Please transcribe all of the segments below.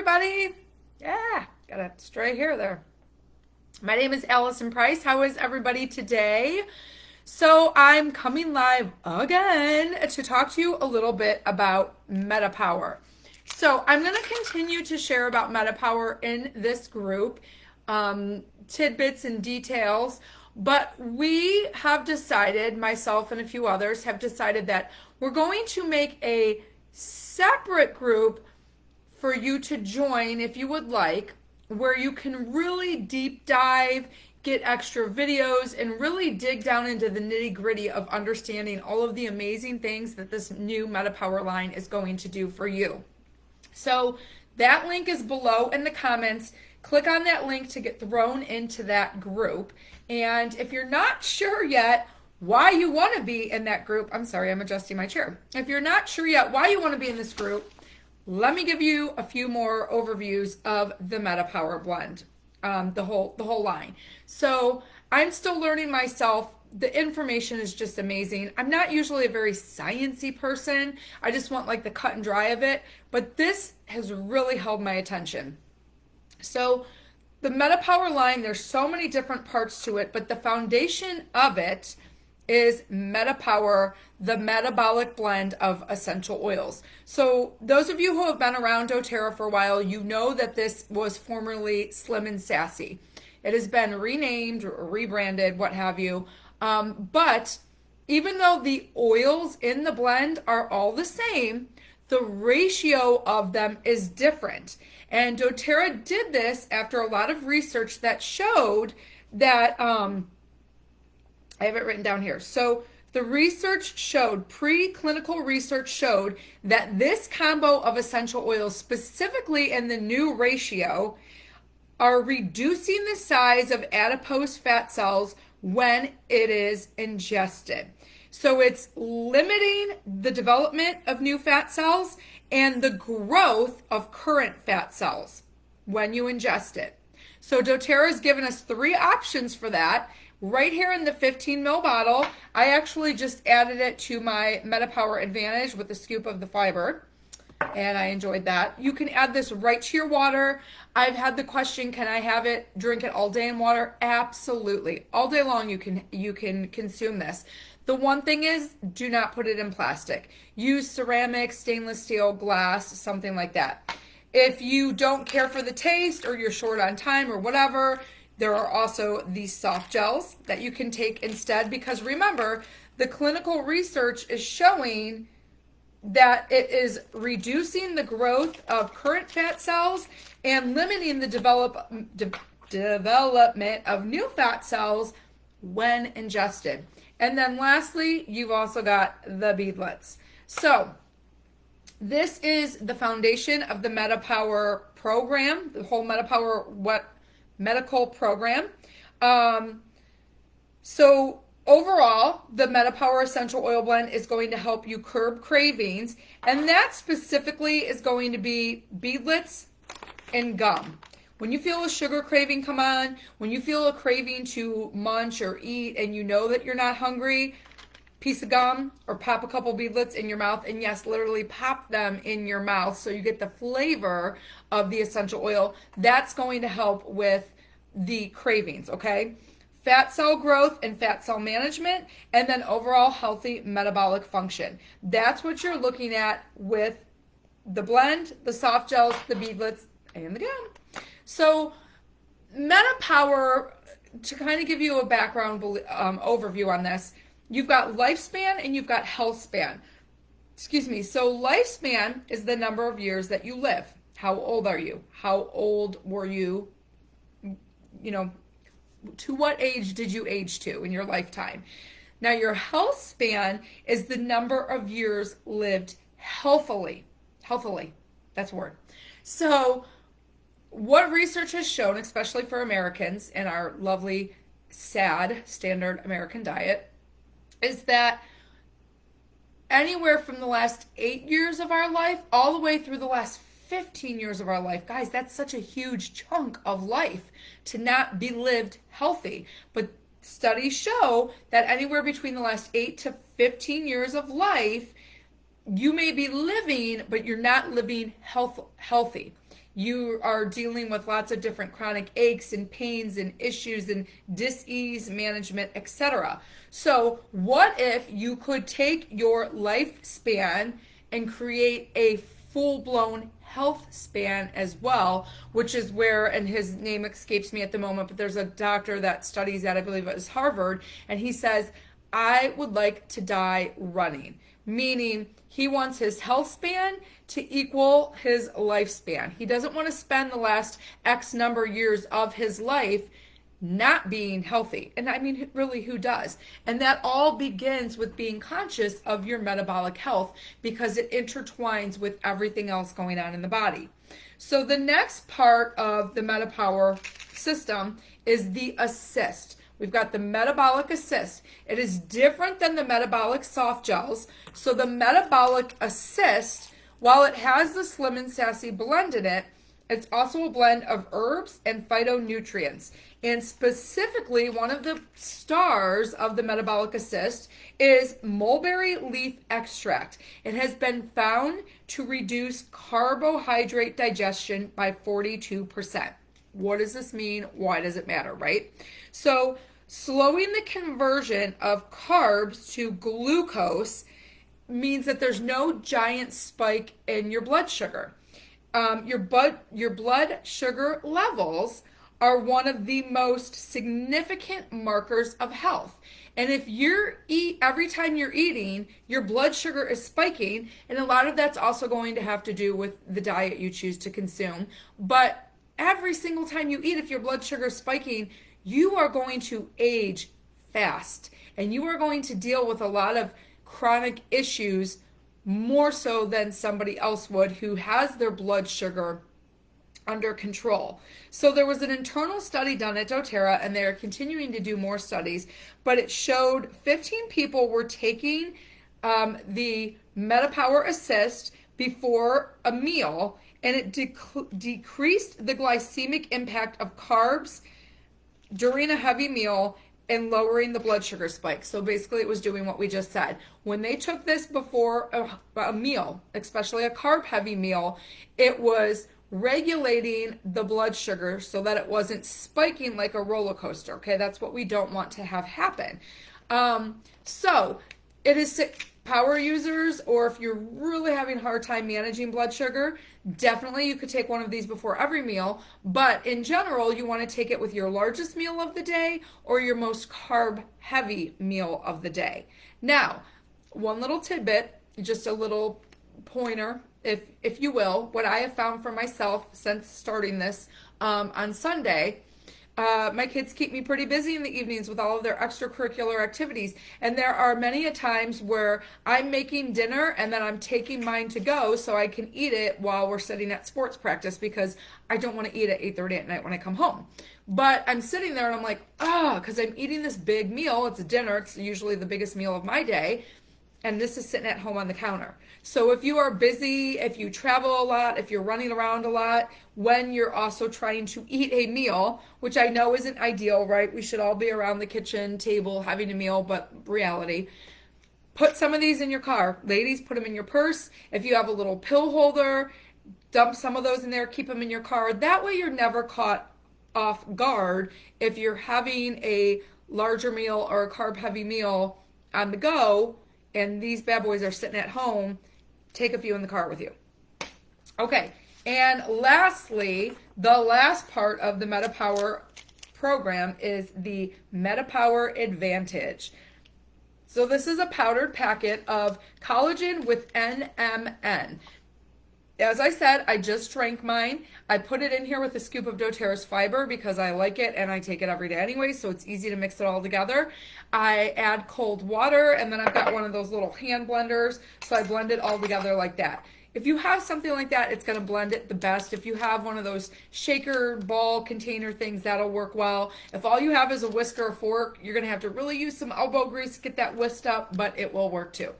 everybody. Yeah, got a stray hair there. My name is Allison Price. How is everybody today? So, I'm coming live again to talk to you a little bit about MetaPower. So, I'm going to continue to share about MetaPower in this group, tidbits and details. But we have decided, myself and a few others have decided that we're going to make a separate group for you to join if you would like, where you can really deep dive, get extra videos, and really dig down into the nitty gritty of understanding all of the amazing things that this new MetaPower line is going to do for you. So that link is below in the comments. Click on that link to get thrown into that group. And if you're not sure yet why you want to be in that group, I'm sorry, I'm adjusting my chair. If you're not sure yet why you want to be in this group, let me give you a few more overviews of the MetaPower blend, the whole line. So I'm still learning myself. The information is just amazing. I'm not usually a very sciencey person. I just want like the cut and dry of it, but this has really held my attention. So the MetaPower line, there's so many different parts to it, but the foundation of it is MetaPower, the metabolic blend of essential oils. So those of you who have been around doTERRA for a while, you know that this was formerly Slim and Sassy. It has been renamed or rebranded, what have you. But even though the oils in the blend are all the same, the ratio of them is different. And doTERRA did this after a lot of research that showed that I have it written down here. So the research showed, preclinical research showed that this combo of essential oils, specifically in the new ratio, are reducing the size of adipose fat cells when it is ingested. So it's limiting the development of new fat cells and the growth of current fat cells when you ingest it. So doTERRA has given us 3 options for that. Right here in the 15 ml bottle, I actually just added it to my MetaPower Advantage with a scoop of the fiber, and I enjoyed that. You can add this right to your water. I've had the question, can I have it, drink it all day in water? Absolutely. All day long you can consume this. The one thing is, do not put it in plastic. Use ceramic, stainless steel, glass, something like that. If you don't care for the taste or you're short on time or whatever, there are also these soft gels that you can take instead, because remember, the clinical research is showing that it is reducing the growth of current fat cells and limiting the development of new fat cells when ingested. And then lastly, you've also got the beadlets. So this is the foundation of the MetaPower program, the whole MetaPower medical program. So overall, the MetaPower Essential Oil Blend is going to help you curb cravings, and that specifically is going to be beadlets and gum. When you feel a sugar craving come on, when you feel a craving to munch or eat and you know that you're not hungry, piece of gum or pop a couple beadlets in your mouth, and yes, literally pop them in your mouth so you get the flavor of the essential oil. That's going to help with the cravings, okay? Fat cell growth and fat cell management, and then overall healthy metabolic function. That's what you're looking at with the blend, the soft gels, the beadlets, and the gum. So MetaPower, to kind of give you a background overview on this, you've got lifespan and you've got health span. Excuse me. So lifespan is the number of years that you live. How old are you? How old were you? You know, to what age did you age to in your lifetime? Now your health span is the number of years lived healthily. Healthily. That's a word. So what research has shown, especially for Americans and our lovely, sad, standard American diet, is that anywhere from the last 8 years of our life all the way through the last 15 years of our life, guys, that's such a huge chunk of life to not be lived healthy. But studies show that anywhere between the last 8 to 15 years of life, you may be living, but you're not living healthy. you are dealing with lots of different chronic aches and pains and issues and dis-ease management, etc. So what if you could take your lifespan and create a full-blown health span as well, which is where, and his name escapes me at the moment, but there's a doctor that studies that, I believe it was Harvard, and he says, I would like to die running, meaning he wants his health span to equal his lifespan. He doesn't want to spend the last X number of years of his life not being healthy. And I mean, really, who does? And that all begins with being conscious of your metabolic health because it intertwines with everything else going on in the body. So the next part of the MetaPower system is the assist. We've got the metabolic assist. It is different than the metabolic soft gels. So the metabolic assist, while it has the Slim and Sassy blend in it, it's also a blend of herbs and phytonutrients. And specifically, one of the stars of the metabolic assist is mulberry leaf extract. It has been found to reduce carbohydrate digestion by 42%. What does this mean? Why does it matter, right? So slowing the conversion of carbs to glucose means that there's no giant spike in your blood sugar. Your blood sugar levels are one of the most significant markers of health. And if every time you're eating, your blood sugar is spiking, and a lot of that's also going to have to do with the diet you choose to consume. But every single time you eat, if your blood sugar is spiking, you are going to age fast, and you are going to deal with a lot of chronic issues more so than somebody else would who has their blood sugar under control. So there was an internal study done at doTERRA, and they're continuing to do more studies, but it showed 15 people were taking the MetaPower Assist before a meal, and it decreased the glycemic impact of carbs during a heavy meal and lowering the blood sugar spike. So basically it was doing what we just said. When they took this before a meal, especially a carb heavy meal, it was regulating the blood sugar so that it wasn't spiking like a roller coaster. Okay, that's what we don't want to have happen. So it is power users, or if you're really having a hard time managing blood sugar, definitely you could take one of these before every meal. But in general, you want to take it with your largest meal of the day or your most carb heavy meal of the day. Now, one little tidbit, just a little pointer, if you will, what I have found for myself since starting this on Sunday. My kids keep me pretty busy in the evenings with all of their extracurricular activities. And there are many a times where I'm making dinner and then I'm taking mine to go so I can eat it while we're sitting at sports practice, because I don't want to eat at 8:30 at night when I come home. But I'm sitting there and I'm like, because I'm eating this big meal. It's a dinner. It's usually the biggest meal of my day. And this is sitting at home on the counter. So if you are busy, if you travel a lot, if you're running around a lot, when you're also trying to eat a meal, which I know isn't ideal, right? We should all be around the kitchen table having a meal, but reality. Put some of these in your car. Ladies, put them in your purse. If you have a little pill holder, dump some of those in there, keep them in your car. That way you're never caught off guard if you're having a larger meal or a carb-heavy meal on the go, and these bad boys are sitting at home. Take a few in the car with you. Okay, and lastly, the last part of the MetaPower program is the MetaPower Advantage. So this is a powdered packet of collagen with NMN. As I said, I just drank mine. I put it in here with a scoop of doTERRA's fiber because I like it and I take it every day anyway, so it's easy to mix it all together. I add cold water, and then I've got one of those little hand blenders, so I blend it all together like that. If you have something like that, it's going to blend it the best. If you have one of those shaker ball container things, that'll work well. If all you have is a whisk or a fork, you're going to have to really use some elbow grease to get that whisked up, but it will work too.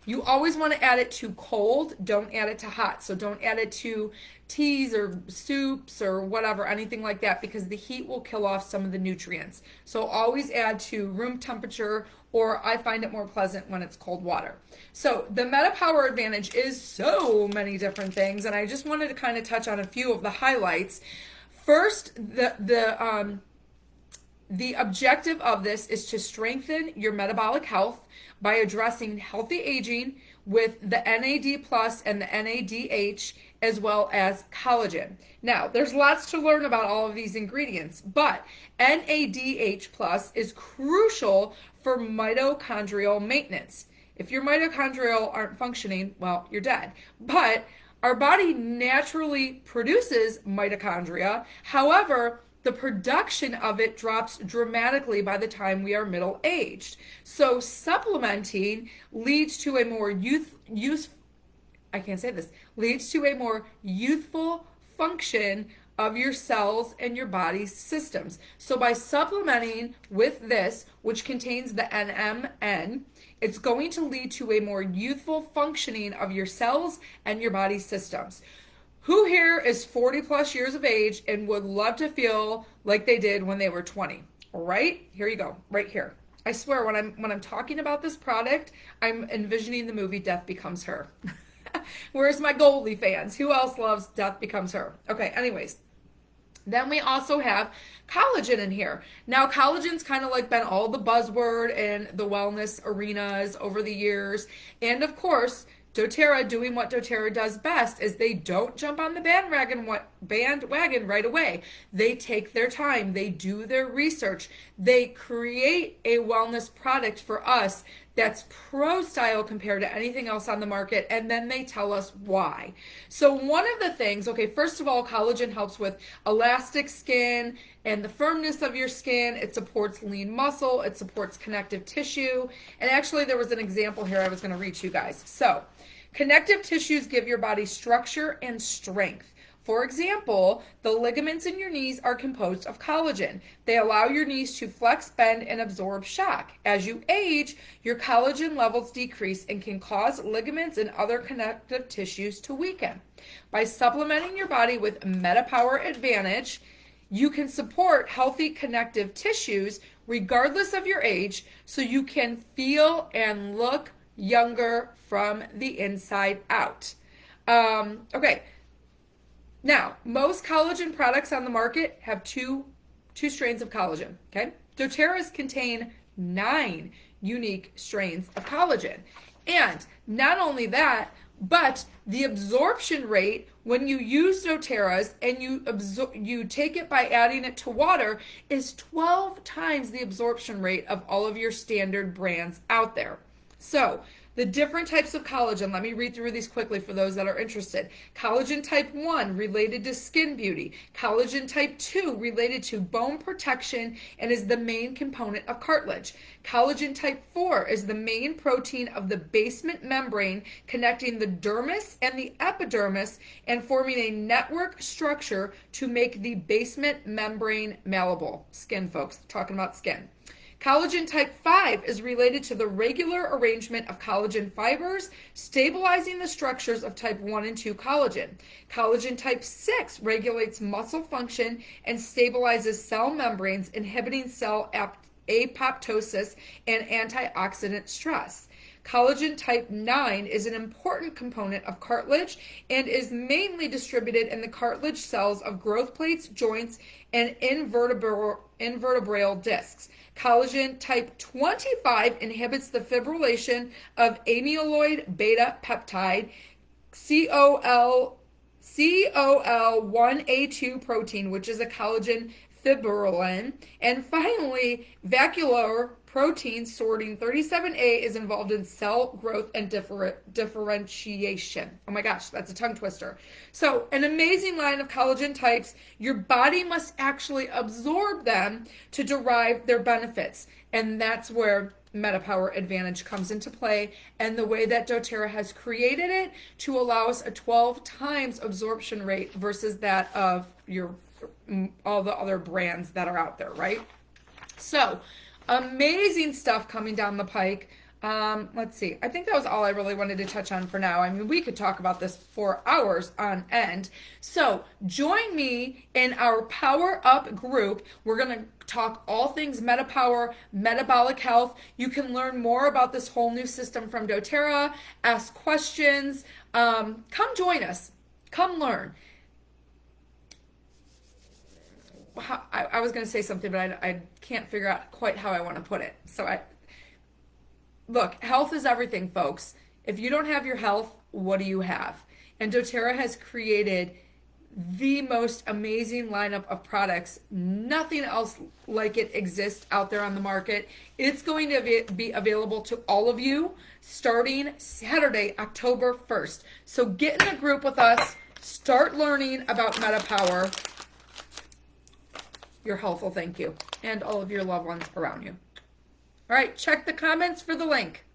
You always want to add it to cold. Don't add it to hot. So don't add it to teas or soups or whatever, anything like that, because the heat will kill off some of the nutrients. So always add to room temperature, or I find it more pleasant when it's cold water. So the MetaPower Advantage is so many different things, and I just wanted to kind of touch on a few of the highlights. First, the objective of this is to strengthen your metabolic health by addressing healthy aging with the NAD plus and the NADH, as well as collagen. Now, there's lots to learn about all of these ingredients, but NADH plus is crucial for mitochondrial maintenance. If your mitochondria aren't functioning, well, you're dead. But our body naturally produces mitochondria. However, the production of it drops dramatically by the time we are middle aged. So supplementing leads to a more leads to a more youthful function of your cells and your body's systems. So by supplementing with this, which contains the NMN, it's going to lead to a more youthful functioning of your cells and your body's systems. Who here is 40 plus years of age and would love to feel like they did when they were 20? All right, here you go, right here. I swear, when I'm talking about this product, I'm envisioning the movie Death Becomes Her. Where's my Goldie fans? Who else loves Death Becomes Her? Okay, anyways. Then we also have collagen in here. Now, collagen's kind of like been all the buzzword in the wellness arenas over the years. And of course, doTERRA doing what doTERRA does best is they don't jump on the bandwagon right away. They take their time. They do their research. They create a wellness product for us that's pro style compared to anything else on the market, and then they tell us why. So one of the things, okay, first of all, collagen helps with elastic skin and the firmness of your skin. It supports lean muscle. It supports connective tissue. And actually, there was an example here I was going to read to you guys. So connective tissues give your body structure and strength. For example, the ligaments in your knees are composed of collagen. They allow your knees to flex, bend, and absorb shock. As you age, your collagen levels decrease and can cause ligaments and other connective tissues to weaken. By supplementing your body with MetaPower Advantage, you can support healthy connective tissues regardless of your age, so you can feel and look younger from the inside out. Okay. Now, most collagen products on the market have two strains of collagen, okay? doTERRA's contain 9 unique strains of collagen. And not only that, but the absorption rate when you use doTERRA's and you take it by adding it to water is 12 times the absorption rate of all of your standard brands out there. So, the different types of collagen, let me read through these quickly for those that are interested. Collagen type 1 related to skin beauty. Collagen type 2 related to bone protection and is the main component of cartilage. Collagen type 4 is the main protein of the basement membrane connecting the dermis and the epidermis and forming a network structure to make the basement membrane malleable. Skin, folks, talking about skin. Collagen type 5 is related to the regular arrangement of collagen fibers, stabilizing the structures of type 1 and 2 collagen. Collagen type 6 regulates muscle function and stabilizes cell membranes, inhibiting cell apoptosis and antioxidant stress. Collagen type 9 is an important component of cartilage and is mainly distributed in the cartilage cells of growth plates, joints, and invertebral discs. Collagen type 25 inhibits the fibrillation of amyloid beta peptide, COL1A2 protein, which is a collagen fibrillin. And finally, vascular protein sorting 37A is involved in cell growth and differentiation. Oh my gosh, that's a tongue twister. So an amazing line of collagen types. Your body must actually absorb them to derive their benefits. And that's where MetaPower Advantage comes into play, and the way that doTERRA has created it to allow us a 12 times absorption rate versus that of all the other brands that are out there, right? So amazing stuff coming down the pike. Let's see. I think that was all I really wanted to touch on for now. I mean, we could talk about this for hours on end. So join me in our Power Up group. We're going to talk all things MetaPower, metabolic health. You can learn more about this whole new system from doTERRA, ask questions. Come join us. Come learn. I was going to say something, but I can't figure out quite how I want to put it. Look, health is everything, folks. If you don't have your health, what do you have? And doTERRA has created the most amazing lineup of products. Nothing else like it exists out there on the market. It's going to be available to all of you starting Saturday, October 1st. So get in a group with us. Start learning about MetaPower. Your health will thank you and all of your loved ones around you. All right, check the comments for the link.